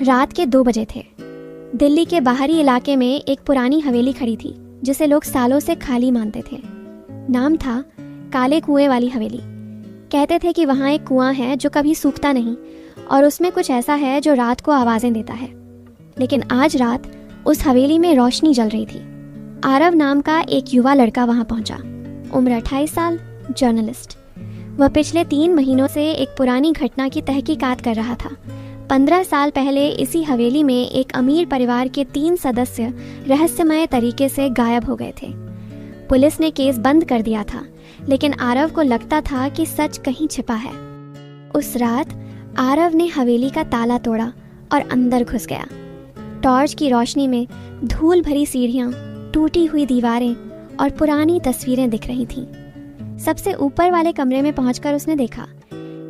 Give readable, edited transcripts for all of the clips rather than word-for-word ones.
रात के 2 बजे थे। दिल्ली के बाहरी इलाके में एक पुरानी हवेली खड़ी थी जिसे लोग सालों से खाली मानते थे। नाम था काले कुएं वाली हवेली। कहते थे कि वहाँ एक कुआं है जो कभी सूखता नहीं और उसमें कुछ ऐसा है जो रात को आवाज़ें देता है। लेकिन आज रात उस हवेली में रोशनी जल रही थी। आरव नाम का एक युवा लड़का वहाँ पहुँचा। उम्र 28 साल, जर्नलिस्ट। वह पिछले 3 महीनों से एक पुरानी घटना की तहकीकात कर रहा था। 15 साल पहले इसी हवेली में एक अमीर परिवार के 3 सदस्य रहस्यमय तरीके से गायब हो गए थे। पुलिस ने केस बंद कर दिया था, लेकिन आरव को लगता था कि सच कहीं छिपा है। उस रात आरव ने हवेली का ताला तोड़ा और अंदर घुस गया। टॉर्च की रोशनी में धूल भरी सीढ़ियाँ, टूटी हुई दीवारें और पुरानी तस्वीरें दिख रही थीं। सबसे ऊपर वाले कमरे में पहुंचकर उसने देखा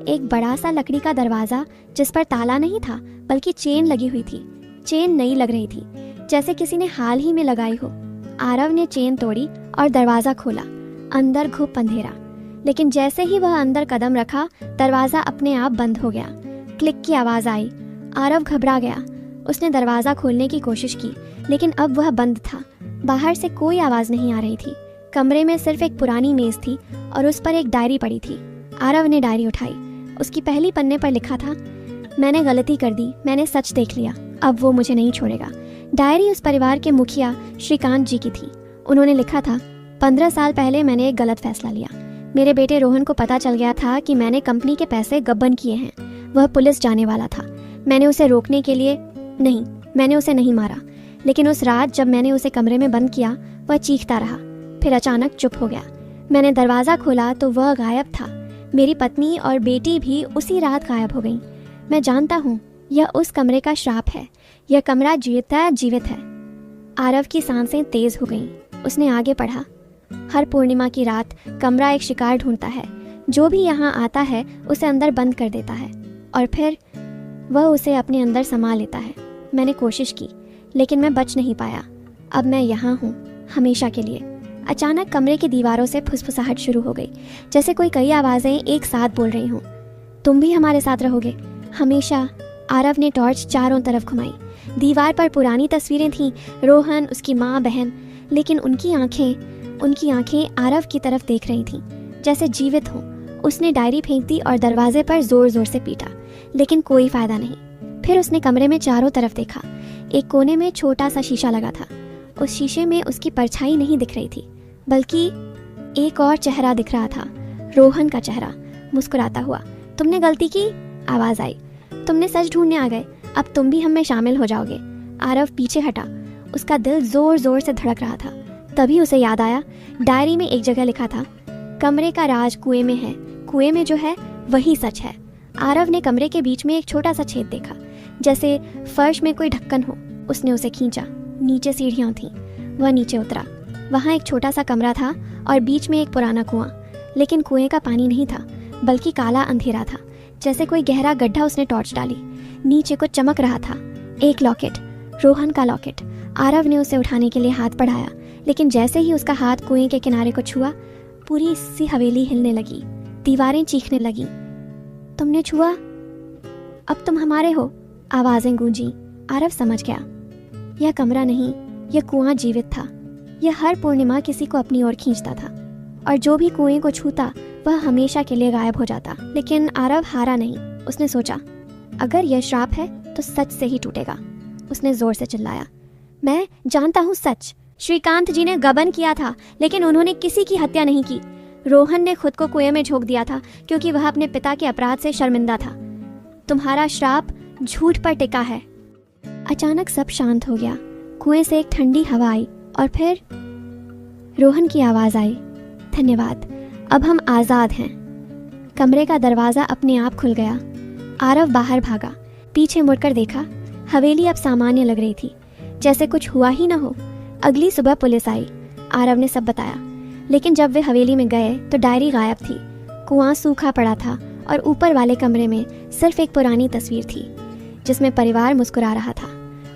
एक बड़ा सा लकड़ी का दरवाज़ा जिस पर ताला नहीं था बल्कि चेन लगी हुई थी। चेन नई लग रही थी, जैसे किसी ने हाल ही में लगाई हो। आरव ने चेन तोड़ी और दरवाज़ा खोला। अंदर घुप अंधेरा, लेकिन जैसे ही वह अंदर कदम रखा दरवाज़ा अपने आप बंद हो गया। क्लिक की आवाज़ आई। आरव घबरा गया। उसने दरवाज़ा खोलने की कोशिश की, लेकिन अब वह बंद था। बाहर से कोई आवाज़ नहीं आ रही थी। कमरे में सिर्फ एक पुरानी मेज़ थी और उस पर एक डायरी पड़ी थी। आरव ने डायरी उठाई। उसकी पहली पन्ने पर लिखा था, मैंने गलती कर दी, मैंने सच देख लिया, अब वो मुझे नहीं छोड़ेगा। डायरी उस परिवार के मुखिया श्रीकांत जी की थी। उन्होंने लिखा था, 15 साल पहले मैंने एक गलत फैसला लिया। मेरे बेटे रोहन को पता चल गया था कि मैंने कंपनी के पैसे गबन किए हैं। वह पुलिस जाने वाला था। मैंने उसे रोकने के लिए मैंने उसे नहीं मारा, लेकिन उस रात जब मैंने उसे कमरे में बंद किया वह चीखता रहा, फिर अचानक चुप हो गया। मैंने दरवाज़ा खोला तो वह गायब था। मेरी पत्नी और बेटी भी उसी रात गायब हो गईं। मैं जानता हूँ यह उस कमरे का श्राप है। यह कमरा जीवित है। आरव की सांसें तेज हो गईं। उसने आगे पढ़ा, हर पूर्णिमा की रात कमरा एक शिकार ढूंढता है। जो भी यहाँ आता है उसे अंदर बंद कर देता है और फिर वह उसे अपने अंदर समा लेता है। मैंने कोशिश की, लेकिन मैं बच नहीं पाया। अब मैं यहाँ हूँ, हमेशा के लिए। अचानक कमरे की दीवारों से फुसफुसाहट शुरू हो गई, जैसे कोई कई आवाज़ें एक साथ बोल रही हों। तुम भी हमारे साथ रहोगे, हमेशा। आरव ने टॉर्च चारों तरफ घुमाई। दीवार पर पुरानी तस्वीरें थीं, रोहन, उसकी माँ, बहन, लेकिन उनकी आंखें आरव की तरफ देख रही थीं, जैसे जीवित हों। उसने डायरी फेंक दी और दरवाजे पर जोर जोर से पीटा, लेकिन कोई फायदा नहीं। फिर उसने कमरे में चारों तरफ देखा। एक कोने में छोटा सा शीशा लगा था। उस शीशे में उसकी परछाई नहीं दिख रही थी, बल्कि एक और चेहरा दिख रहा था, रोहन का चेहरा, मुस्कुराता हुआ। तुमने गलती की, आवाज़ आई। तुमने सच ढूंढने आ गए, अब तुम भी हम में शामिल हो जाओगे। आरव पीछे हटा। उसका दिल जोर जोर से धड़क रहा था। तभी उसे याद आया, डायरी में एक जगह लिखा था, कमरे का राज कुएं में है, कुएं में जो है वही सच है। आरव ने कमरे के बीच में एक छोटा सा छेद देखा, जैसे फर्श में कोई ढक्कन हो। उसने उसे खींचा। नीचे सीढ़ियाँ थीं। वह नीचे उतरा। वहाँ एक छोटा सा कमरा था और बीच में एक पुराना कुआं, लेकिन कुएं का पानी नहीं था, बल्कि काला अंधेरा था, जैसे कोई गहरा गड्ढा। उसने टॉर्च डाली। नीचे कुछ चमक रहा था, एक लॉकेट, रोहन का लॉकेट। आरव ने उसे उठाने के लिए हाथ बढ़ाया, लेकिन जैसे ही उसका हाथ कुएं के किनारे को छुआ, पूरी सी हवेली हिलने लगी, दीवारें चीखने लगीं। तुमने छुआ, अब तुम हमारे हो, आवाज़ें गूंजी। आरव समझ गया, यह कमरा नहीं, यह कुआं जीवित था। यह हर पूर्णिमा किसी को अपनी ओर खींचता था, और जो भी कुएं को छूता वह हमेशा के लिए गायब हो जाता। लेकिन आरव हारा नहीं। उसने सोचा, अगर यह श्राप है तो सच से ही टूटेगा। उसने जोर से चिल्लाया, मैं जानता हूँ सच। श्रीकांत जी ने गबन किया था, लेकिन उन्होंने किसी की हत्या नहीं की। रोहन ने खुद को कुएं में झोंक दिया था क्योंकि वह अपने पिता के अपराध से शर्मिंदा था। तुम्हारा श्राप झूठ पर टिका है। अचानक सब शांत हो गया। कुएं से एक ठंडी हवा आई और फिर रोहन की आवाज़ आई, धन्यवाद, अब हम आज़ाद हैं। कमरे का दरवाज़ा अपने आप खुल गया। आरव बाहर भागा। पीछे मुड़कर देखा, हवेली अब सामान्य लग रही थी, जैसे कुछ हुआ ही न हो। अगली सुबह पुलिस आई। आरव ने सब बताया, लेकिन जब वे हवेली में गए तो डायरी गायब थी। कुआं सूखा पड़ा था और ऊपर वाले कमरे में सिर्फ एक पुरानी तस्वीर थी जिसमें परिवार मुस्कुरा रहा था।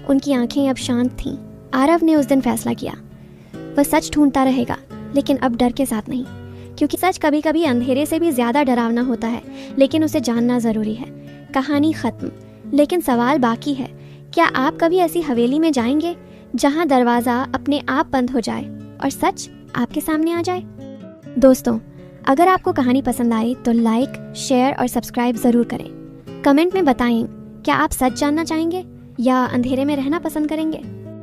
उनकी आंखें अब शांत थीं। आरव ने उस दिन फैसला किया, वह सच ढूंढता रहेगा, लेकिन अब डर के साथ नहीं, क्योंकि सच कभी कभी अंधेरे से भी ज़्यादा डरावना होता है, लेकिन उसे जानना ज़रूरी है। कहानी ख़त्म, लेकिन सवाल बाकी है क्या आप कभी ऐसी हवेली में जाएंगे जहां दरवाज़ा अपने आप बंद हो जाए और सच आपके सामने आ जाए? दोस्तों, अगर आपको कहानी पसंद आई तो लाइक, शेयर और सब्सक्राइब ज़रूर करें। कमेंट में बताएं, क्या आप सच जानना चाहेंगे या अंधेरे में रहना पसंद करेंगे?